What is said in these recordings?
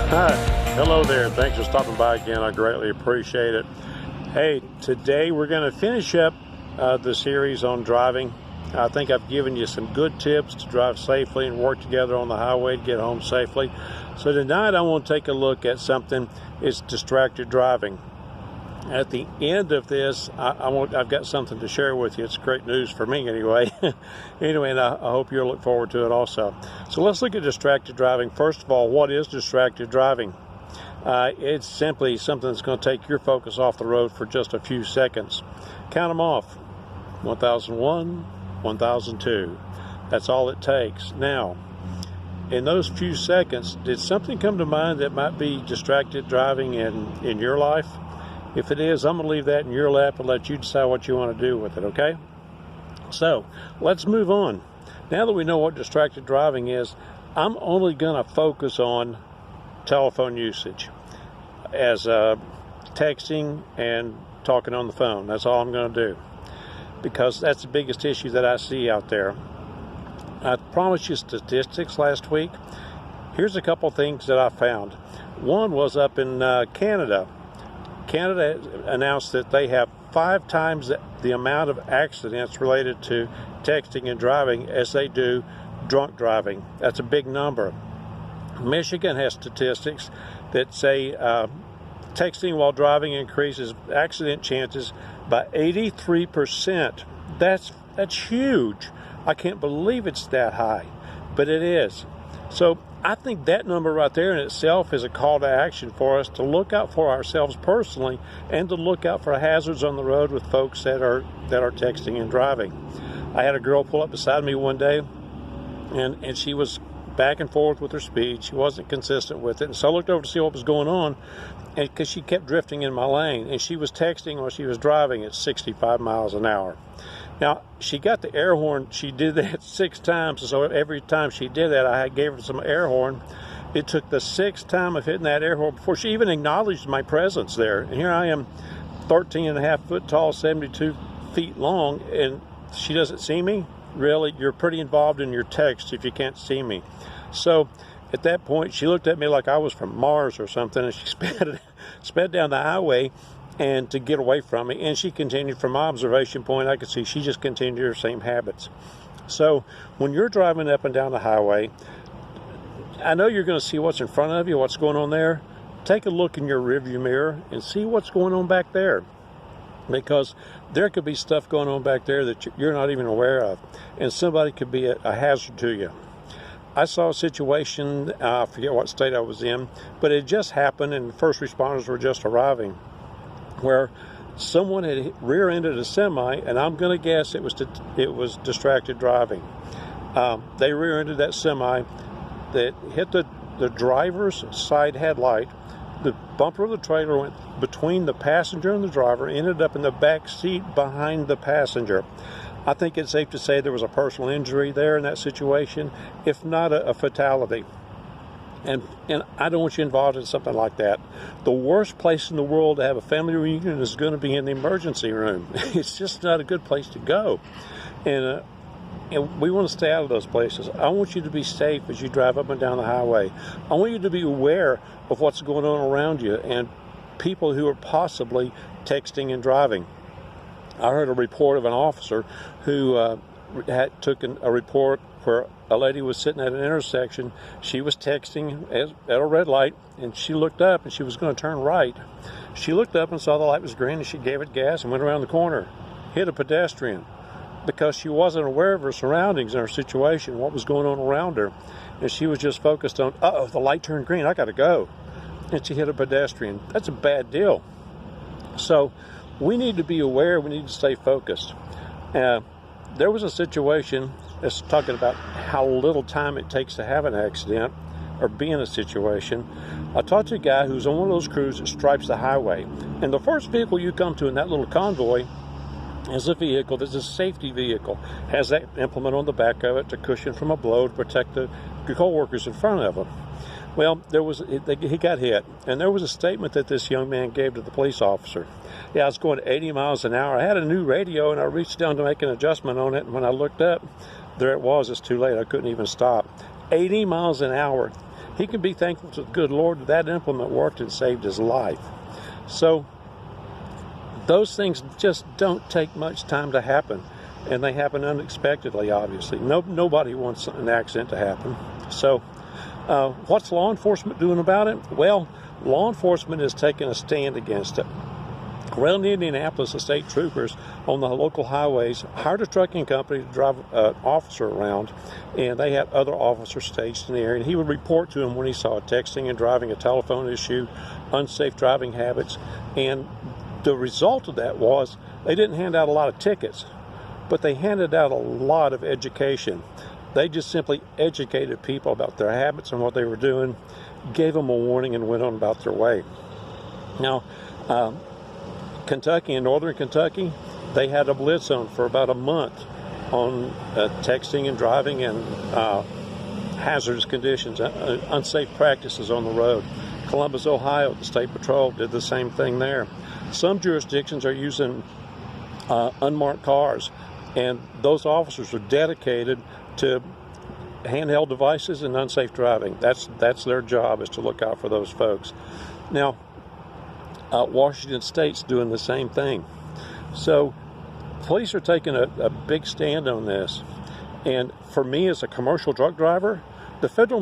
Hi, hello there. Thanks for stopping by again. I greatly appreciate it. Hey, today we're going to finish up the series on driving. I think I've given you some good tips to drive safely and work together on the highway to get home safely. So tonight I want to take a look at something. It's distracted driving. At the end of this, I've got something to share with you. It's great news for me anyway. Anyway, and I hope you'll look forward to it also. So let's look at distracted driving. First of all, what is distracted driving? It's simply something that's going to take your focus off the road for just a few seconds. Count them off. 1001, 1002. That's all it takes. Now, in those few seconds, did something come to mind that might be distracted driving in your life? If it is, I'm going to leave that in your lap and let you decide what you want to do with it, okay? So, let's move on. Now that we know what distracted driving is, I'm only going to focus on telephone usage as texting and talking on the phone. That's all I'm going to do, because that's the biggest issue that I see out there. I promised you statistics last week. Here's a couple things that I found. One was up in Canada. Canada announced that they have 5 times the amount of accidents related to texting and driving as they do drunk driving. That's a big number. Michigan has statistics that say texting while driving increases accident chances by 83%. That's huge. I can't believe it's that high, but it is. So I think that number right there in itself is a call to action for us to look out for ourselves personally and to look out for hazards on the road with folks that are texting and driving. I had a girl pull up beside me one day, and she was back and forth with her speed. She wasn't consistent with it, and so I looked over to see what was going on, and because she kept drifting in my lane, and she was texting while she was driving at 65 miles an hour. Now, she got the air horn. She did that 6 times, and so every time she did that, I gave her some air horn. It took the 6th time of hitting that air horn before she even acknowledged my presence there. And here I am, 13 and a half foot tall, 72 feet long, and she doesn't see me? Really? You're pretty involved in your text if you can't see me. So at that point, she looked at me like I was from Mars or something, and she sped down the highway and to get away from me, and she continued. From my observation point, I could see she just continued her same habits. So when you're driving up and down the highway, I know you're going to see what's in front of you, what's going on there. Take a look in your rearview mirror and see what's going on back there, because there could be stuff going on back there that you're not even aware of, and somebody could be a hazard to you. I saw a situation, I forget what state I was in, but it just happened, and the first responders were just arriving, where someone had rear-ended a semi, and I'm going to guess it was distracted driving. They rear-ended that semi that hit the driver's side headlight. The bumper of the trailer went between the passenger and the driver, ended up in the back seat behind the passenger. I think it's safe to say there was a personal injury there in that situation, if not a fatality. And I don't want you involved in something like that. The worst place in the world to have a family reunion is going to be in the emergency room. It's just not a good place to go. And we want to stay out of those places. I want you to be safe as you drive up and down the highway. I want you to be aware of what's going on around you and people who are possibly texting and driving. I heard a report of an officer who took a report where a lady was sitting at an intersection. She was texting at a red light, and she looked up, and she was going to turn right. She looked up and saw the light was green, and she gave it gas and went around the corner, hit a pedestrian, because she wasn't aware of her surroundings and her situation, what was going on around her. And she was just focused on, uh-oh, the light turned green, I got to go. And she hit a pedestrian. That's a bad deal. So we need to be aware. We need to stay focused. There was a situation that's talking about how little time it takes to have an accident or be in a situation. I talked to a guy who's on one of those crews that stripes the highway. And the first vehicle you come to in that little convoy is a vehicle that's a safety vehicle. Has that implement on the back of it to cushion from a blow to protect the co-workers in front of him. Well, he got hit, and there was a statement that this young man gave to the police officer. Yeah, I was going 80 miles an hour. I had a new radio, and I reached down to make an adjustment on it, and when I looked up, there it was. It's too late. I couldn't even stop. 80 miles an hour. he can be thankful to the good Lord that that implement worked and saved his life. So those things just don't take much time to happen, and they happen unexpectedly, obviously. Nobody wants an accident to happen. So what's law enforcement doing about it? Well, law enforcement is taking a stand against it. Around Indianapolis, the state troopers on the local highways hired a trucking company to drive an officer around, and they had other officers staged in the area, and he would report to them when he saw texting and driving, a telephone issue, unsafe driving habits. And the result of that was they didn't hand out a lot of tickets, but they handed out a lot of education. They just simply educated people about their habits and what they were doing, gave them a warning, and went on about their way. Now, Kentucky, in northern Kentucky, they had a blitz zone for about a month on texting and driving and hazardous conditions, unsafe practices on the road. Columbus, Ohio, the State Patrol did the same thing there. Some jurisdictions are using unmarked cars, and those officers are dedicated to handheld devices and unsafe driving. That's their job, is to look out for those folks. Now, Washington State's doing the same thing. So police are taking a big stand on this. And for me, as a commercial truck driver, the Federal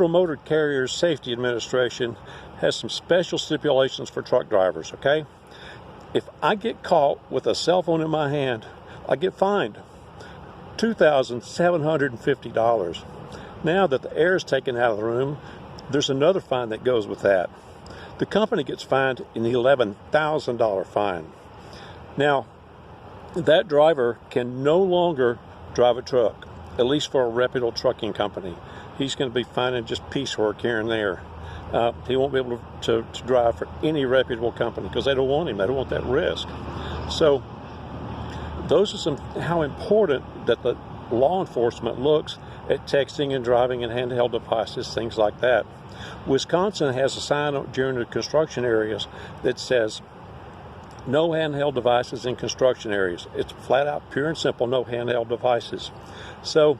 Motor Carrier Safety Administration has some special stipulations for truck drivers, okay? If I get caught with a cell phone in my hand, I get fined $2,750. Now that the air is taken out of the room, there's another fine that goes with that. The company gets fined an $11,000 fine. Now, that driver can no longer drive a truck, at least for a reputable trucking company. He's going to be finding just piecework here and there. He won't be able to drive for any reputable company because they don't want him. They don't want that risk. So those are how important that the law enforcement looks at texting and driving and handheld devices, things like that. Wisconsin has a sign during the construction areas that says no handheld devices in construction areas. It's flat out, pure and simple, no handheld devices. So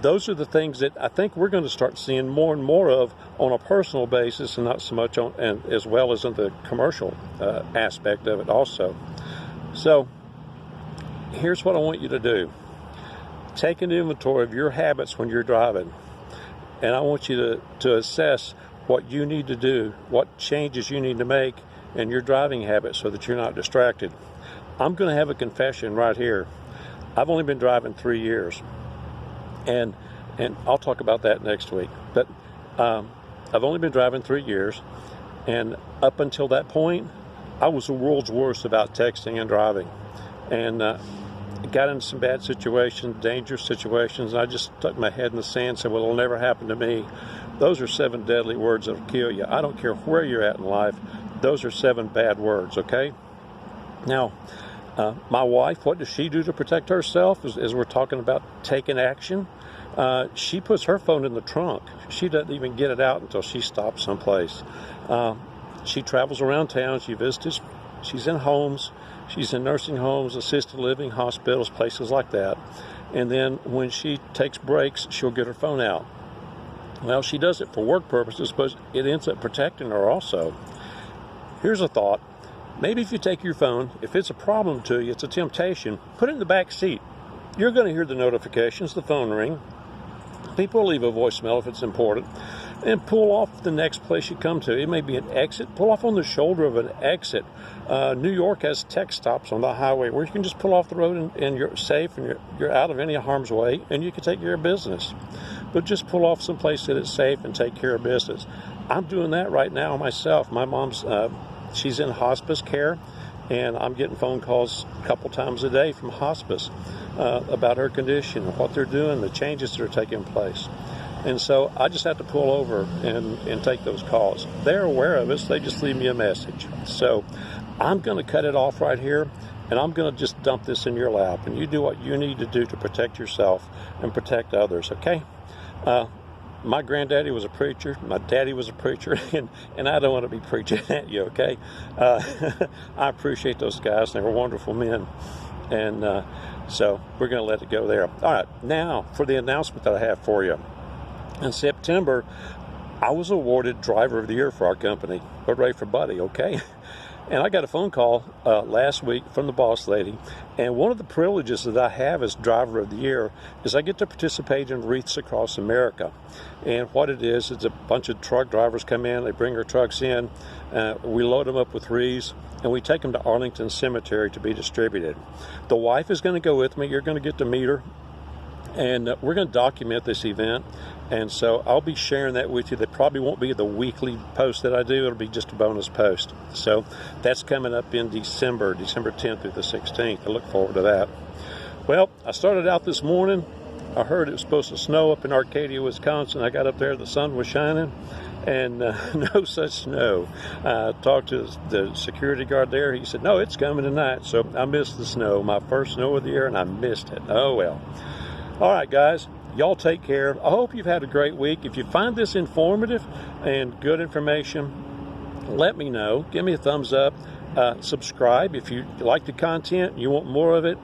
those are the things that I think we're going to start seeing more and more of on a personal basis, and not so much on, and as well as in the commercial aspect of it also. So here's what I want you to do. Take an inventory of your habits when you're driving, and I want you to assess what you need to do, what changes you need to make in your driving habits so that you're not distracted. I'm going to have a confession right here. I've only been driving 3 years, and I'll talk about that next week. But I've only been driving 3 years, and up until that point, I was the world's worst about texting and driving, and got into some bad situations, dangerous situations, and I just stuck my head in the sand and said, well, it'll never happen to me. Those are 7 deadly words that'll kill you. I don't care where you're at in life. Those are 7 bad words, okay? Now, my wife, what does she do to protect herself as we're talking about taking action? She puts her phone in the trunk. She doesn't even get it out until she stops someplace. She travels around town. She visits. She's in homes. She's in nursing homes, assisted living, hospitals, places like that. And then when she takes breaks, she'll get her phone out. Well, she does it for work purposes, but it ends up protecting her also. Here's a thought. Maybe if you take your phone, if it's a problem to you, it's a temptation, put it in the back seat. You're going to hear the notifications, the phone ring. People leave a voicemail if it's important. And pull off the next place you come to. It may be an exit. Pull off on the shoulder of an exit. New York has tech stops on the highway where you can just pull off the road and you're safe and you're out of any harm's way and you can take care of business. But just pull off someplace that is safe and take care of business. I'm doing that right now myself. My mom's, she's in hospice care, and I'm getting phone calls a couple times a day from hospice about her condition and what they're doing, the changes that are taking place. And so I just have to pull over and take those calls. They're aware of us. They just leave me a message. So I'm going to cut it off right here, and I'm going to just dump this in your lap. And you do what you need to do to protect yourself and protect others, okay? My granddaddy was a preacher. My daddy was a preacher. And I don't want to be preaching at you, okay? I appreciate those guys. They were wonderful men. And so we're going to let it go there. All right, now for the announcement that I have for you. In September, I was awarded Driver of the Year for our company. Hooray for Buddy, okay? And I got a phone call last week from the boss lady, and one of the privileges that I have as Driver of the Year is I get to participate in Wreaths Across America. And what it is, it's a bunch of truck drivers come in, they bring their trucks in, we load them up with wreaths, and we take them to Arlington Cemetery to be distributed. The wife is going to go with me. You're going to get to meet her. And we're going to document this event, and so I'll be sharing that with you. That probably won't be the weekly post that I do. It'll be just a bonus post. So that's coming up in December 10th through the 16th. I look forward to that. Well, I started out this morning. I heard it was supposed to snow up in Arcadia, Wisconsin. I got up there, the sun was shining, and no such snow. I talked to the security guard there. He said, no, it's coming tonight. So I missed the snow, my first snow of the year, and I missed it. Oh, well. All right, guys, y'all take care. I hope you've had a great week. If you find this informative and good information, let me know. Give me a thumbs up. Subscribe if you like the content, you want more of it.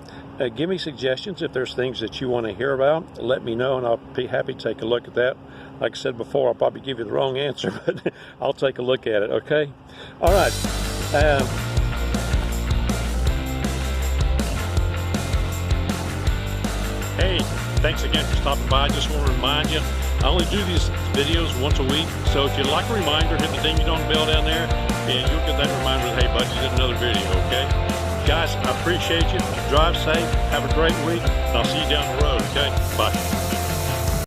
Give me suggestions if there's things that you want to hear about. Let me know, and I'll be happy to take a look at that. Like I said before, I'll probably give you the wrong answer, but I'll take a look at it, okay? All right. Hey, thanks again for stopping by. I just want to remind you, I only do these videos once a week, so if you'd like a reminder, hit the ding-dong bell down there, and you'll get that reminder that, hey, bud, you did another video, okay? Guys, I appreciate you. Drive safe. Have a great week, and I'll see you down the road, okay? Bye.